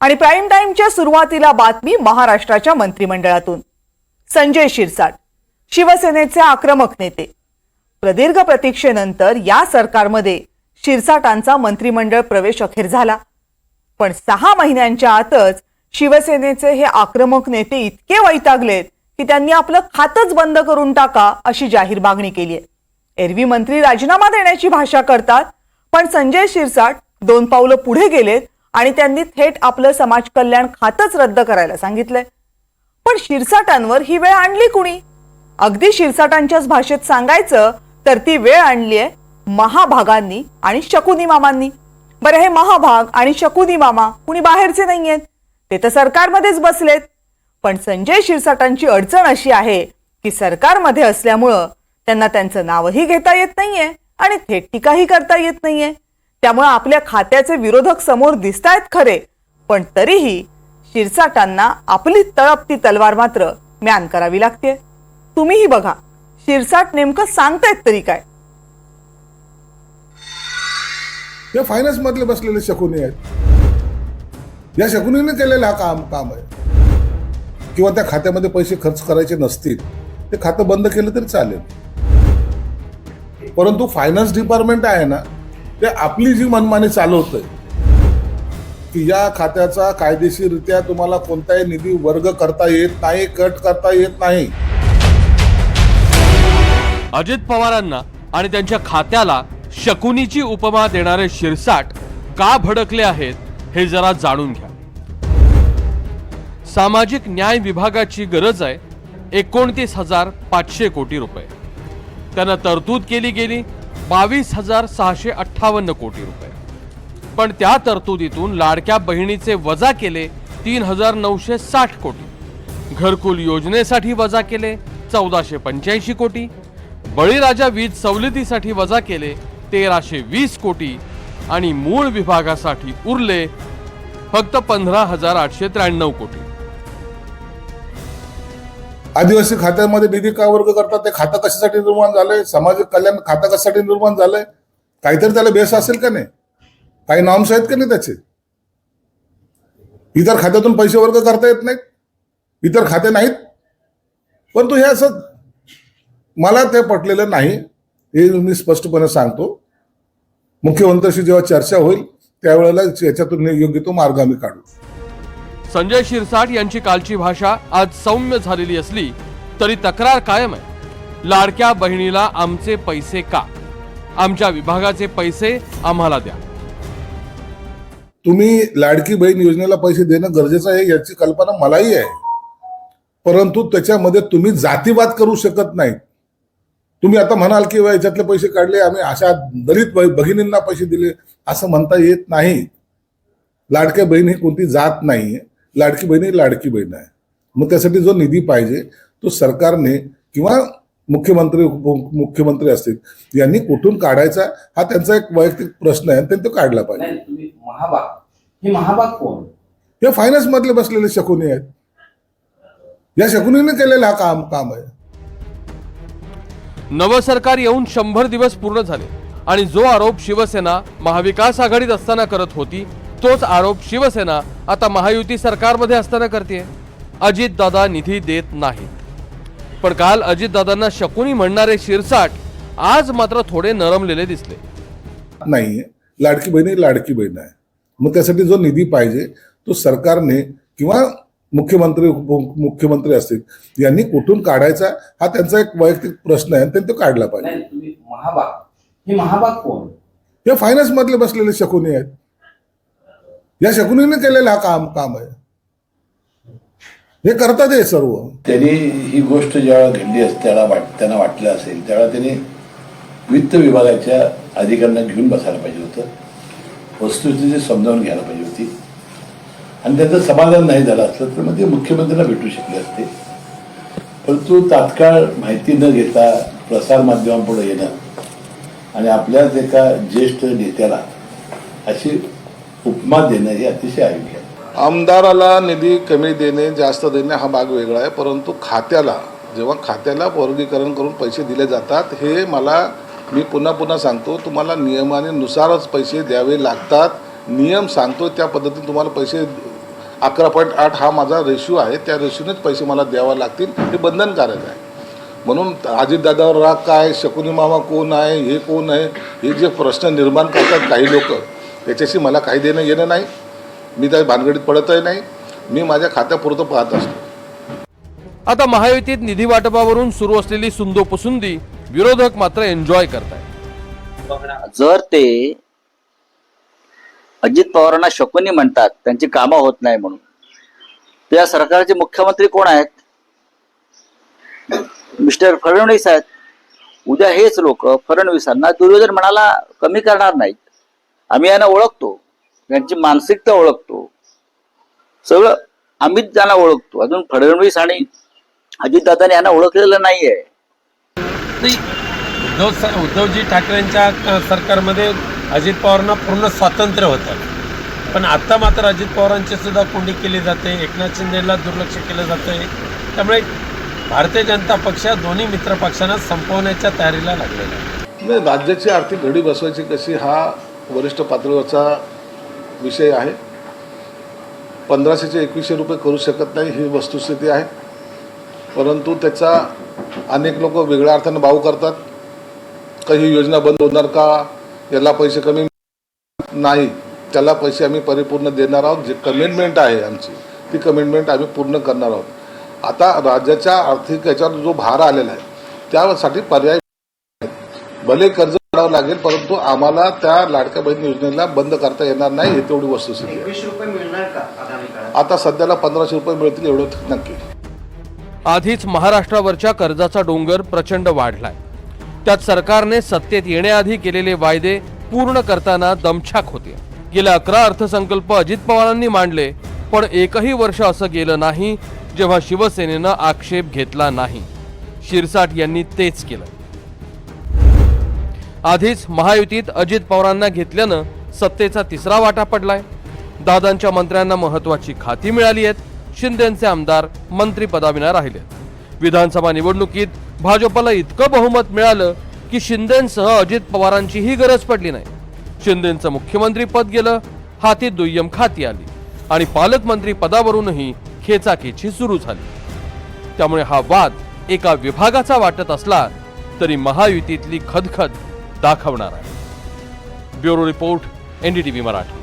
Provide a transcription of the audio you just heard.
आणि प्राईम टाइमच्या सुरुवातीला बातमी महाराष्ट्राच्या मंत्रिमंडळातून। संजय शिरसाट, शिवसेनेचे आक्रमक नेते। प्रदीर्घ प्रतीक्षेनंतर या सरकारमध्ये शिरसाटांचा मंत्रिमंडळ प्रवेश अखेर झाला। पण 6 महिन्यांच्या आतच शिवसेनेचे हे आक्रमक नेते इतके वैतागलेत की त्यांनी आपलं खातच बंद करून टाका अशी जाहीर मागणी केली आहे। एरवी मंत्री राजीनामा देण्याची भाषा करतात, पण संजय शिरसाट 2 पावलं पुढे गेलेत आणि त्यांनी थेट आपलं समाज कल्याण खातच रद्द करायला सांगितलंय। पण शिरसाटांवर ही वेळ आणली कुणी? अगदी शिरसाटांच्याच भाषेत सांगायचं तर ती वेळ आणली आहे महाभागांनी आणि शकुनी मामांनी। बरं, हे महाभाग आणि शकुनी मामा कुणी बाहेरचे नाहीयेत, ते तर सरकारमध्येच बसलेत। पण संजय शिरसाटांची अडचण अशी आहे की सरकारमध्ये असल्यामुळं त्यांना त्यांचं नावही घेता येत नाहीये आणि थेट टीकाही करता येत नाहीये। त्यामुळे आपल्या खात्याचे विरोधक समोर दिसतायत खरे, पण तरीही शिरसाटांना आपली तळपती तलवार मात्र म्यान करावी लागते। तुम्हीही बघा शिरसाट नेमकं सांगतायत तरी काय। या फायनान्स मधले बसलेले शकुनी आहेत। या शकुनीने केलेलं हा काम आहे। किंवा त्या खात्यामध्ये पैसे खर्च करायचे नसतील, ते खातं बंद केलं तरी चालेल। परंतु फायनान्स डिपार्टमेंट आहे ना, ते आपली जी मनमानी चालवतंय की या खात्याचा कायदेशीररित्या तुम्हाला कोणताही निधी वर्ग करता येत नाही, कट करता येत नाही। अजित पवारांना आणि त्यांच्या खात्याला शकुनीची उपमा देणारे शिरसाट का भडकले आहेत हे जरा जाणून घ्या। सामाजिक न्याय विभागाची गरज आहे 29,500 कोटी रुपये। त्यांना तरतूद केली गेली 22,658 कोटी रुपये। पण त्या तरतुदीतून लाडक्या बहिणीचे वजा केले 3,960 कोटी, घरकुल योजनेसाठी वजा केले 1,485 कोटी, बळीराजा वीज सवलतीसाठी वजा केले 1,320 कोटी आणि मूळ विभागासाठी उरले फक्त 15,893 कोटी। आदिवासी खात्यामध्ये निधी का वर्ग करतात? ते खातं कशासाठी निर्माण झालंय? सामाजिक कल्याण खातं कशासाठी निर्माण झालंय? काहीतरी त्याला बेस असेल का नाही? काही नॉर्म्स आहेत का नाही त्याचे? इतर खात्यातून पैसे वर्ग करता येत नाहीत, इतर खाते नाहीत। परंतु हे असं मला ते पटलेलं नाही, हे मी स्पष्टपणे सांगतो। मुख्यमंत्र्यांशी जेव्हा चर्चा होईल त्यावेळेला याच्यातून योग्य तो मार्ग आम्ही काढू। संजय शिरसाट यांची कालची भाषा आज सौम्य झालेली असली तरी तक्रार कायम आहे। लाडक्या बहिणीला आमचे पैसे का? आमच्या विभागाचे पैसे आम्हाला द्या। तुम्ही लाडकी बहीण योजनेला पैसे देणं गरजेचं आहे याची कल्पना मलाही आहे, परंतु त्याच्यामध्ये तुम्ही जातीवाद करू शकत नाही। तुम्ही आता म्हणाल की याच्यातले पैसे काढले, आम्ही अशा दलित भगिनींना पैसे दिले, असं म्हणता येत नाही। लाडक्या बहीण ही कोणती जात नाहीये, लाडकी बहीण ही लाडकी बहीण आहे। मग त्यासाठी जो निधी पाहिजे तो सरकारने किंवा मुख्यमंत्री असतील यांनी कुठून काढायचा हा त्यांचा एक वैयक्तिक प्रश्न आहे, त्यांनी तो काढला पाहिजे। महाभाग कोण? या फायनान्स मधले बसलेले शकुनी आहेत। या शकुनीने केलेलं हा काम आहे। नवं सरकार येऊन 100 दिवस पूर्ण झाले आणि जो आरोप शिवसेना महाविकास आघाडीत असताना करत होती तोच आरोप शिवसेना आता महायुती सरकारमध्ये असताना करते। अजितदादा निधी देत नाहीत। पण काल अजितदादांना शकुनी म्हणणारे शिरसाट आज मात्र थोडे नरमलेले दिसले। नाहीये, लाडकी बहीण ही लाडकी बहीण आहे। मग त्यासाठी जो निधी पाहिजे तो सरकारने किंवा मुख्यमंत्री असतील यांनी कुठून काढायचा हा त्यांचा एक वैयक्तिक प्रश्न आहे, त्यांनी तो काढला पाहिजे। महाभाग कोण? या फायनान्स मधले बसलेले शकुनी आहेत। या शकुनीने केलेलं हा काम आहे। हे करतात हे सर्व। त्यांनी ही गोष्ट ज्यावेळा घडली त्यांना वाटलं असेल त्यावेळा त्यांनी वित्त विभागाच्या अधिकाऱ्यांना घेऊन बसायला पाहिजे होतं, वस्तुस्थिती समजावून घ्यायला पाहिजे होती आणि त्याचं समाधान नाही झालं असलं तर मग ते मुख्यमंत्र्यांना भेटू शकले असते। परंतु तात्काळ माहिती न घेता प्रसारमाध्यमांपुढे येणं आणि आपल्याच एका ज्येष्ठ नेत्याला अशी उपमा देणं हे अतिशय अयोग्य आहे। आमदाराला निधी कमी देणे जास्त देणे हा भाग वेगळा आहे, परंतु जेव्हा खात्याला वर्गीकरण करून पैसे दिले जातात हे मी पुन्हा सांगतो, तुम्हाला नियमानुसारच पैसे द्यावे लागतात। नियम सांगतो त्या पद्धतीने तुम्हाला पैसे 11.8 हा माझा रेशिओ आहे, त्या रेशिओनेच पैसे मला द्यावे लागतील, हे बंधनकारक आहे. म्हणून अजितदादावर राग काय, शकुनी मामा कोण आहे, हे कोण आहे, हे जे प्रश्न निर्माण करतात काही लोक, त्याच्याशी मला काही देणं घेणं नाही. मी त्या भानगडीत पडतही नाही. मी माझ्या खात्यापुरतं पाहत असतो. आता महायुतीत निधी वाटपावरून सुरू असलेली सुंदोपसुंदी विरोधक मात्र एन्जॉय करतायत. जर ते अजित पवारांना शकुनी म्हणतात, त्यांची कामं होत नाही म्हणून, त्या सरकारचे मुख्यमंत्री कोण आहेत? मिस्टर फडणवीस आहेत. उद्या हेच लोक फडणवीसांना दुर्योधन म्हणाला कमी करणार नाहीत. आम्ही यांना ओळखतो, यांची मानसिकता ओळखतो, सगळं आम्हीच त्यांना ओळखतो. अजून फडणवीस आणि अजितदादांनी यांना ओळखलेलं नाहीये. उद्धवजी ठाकरेंच्या सरकारमध्ये अजित पवारांना पूर्ण स्वातंत्र्य होतं, पण आता मात्र अजित पवारांची सुद्धा कोंडी केली जाते, एकनाथ शिंदेला दुर्लक्ष केलं जातंय. त्यामुळे भारतीय जनता पक्ष दोन्ही मित्र पक्षांना संपवण्याच्या तयारीला लागलेला आहे. राज्याची आर्थिक घडी बसवायची कशी हा वरिष्ठ पातळीवरचा विषय आहे. 1500चे 2100 रुपये करू शकत नाही ही वस्तुस्थिती आहे. परंतु त्याचा अनेक लोक वेगळ्या अर्थानं भाव करतात. काही योजना बंद होणार का, याला पैसे कमी नाही, त्याला पैसे आम्ही परिपूर्ण देणार आहोत. जे कमिटमेंट आहे आमची, ती कमिटमेंट आम्ही पूर्ण करणार आहोत. आता राज्याच्या आर्थिक याच्यावर जो भार आलेला आहे त्यासाठी पर्याय, भले कर्ज काढावं लागेल, परंतु आम्हाला त्या लाडक्या बहीण योजनेला बंद करता येणार नाही, हे तेवढी वस्तुस्थिती आहे. 21 रुपये मिळणार का आगामी काळात? आता सध्याला 1500 रुपये मिळतील एवढं नक्की. आधीच महाराष्ट्रावरच्या कर्जाचा डोंगर प्रचंड वाढलाय. त्यात सरकारने सत्तेत येण्याआधी केलेले वायदे पूर्ण करताना दमछाक होते. गेल्या 11 अर्थसंकल्प अजित पवारांनी मांडले, पण एकही वर्ष असं गेलं नाही जेव्हा शिवसेनेनं आक्षेप घेतला नाही. शिरसाट यांनी तेच केलं. आधीच महायुतीत अजित पवारांना घेतल्यानं सत्तेचा तिसरा वाटा पडलाय. दादांच्या मंत्र्यांना महत्वाची खाती मिळाली आहेत. शिंदेंचे आमदार मंत्रिपदाविना राहिलेत. विधानसभा निवडणुकीत भाजपला इतकं बहुमत मिळालं की शिंदेंसह अजित पवारांचीही गरज पडली नाही. शिंदेंचं मुख्यमंत्री पद गेलं, हाती दुय्यम खाती आली आणि पालकमंत्री पदावरूनही खेचाखेची सुरू झाली. त्यामुळे हा वाद एका विभागाचा वाटत असला तरी महायुतीतली खदखद दाखवणार आहे. Bureau report, NDTV Marathi.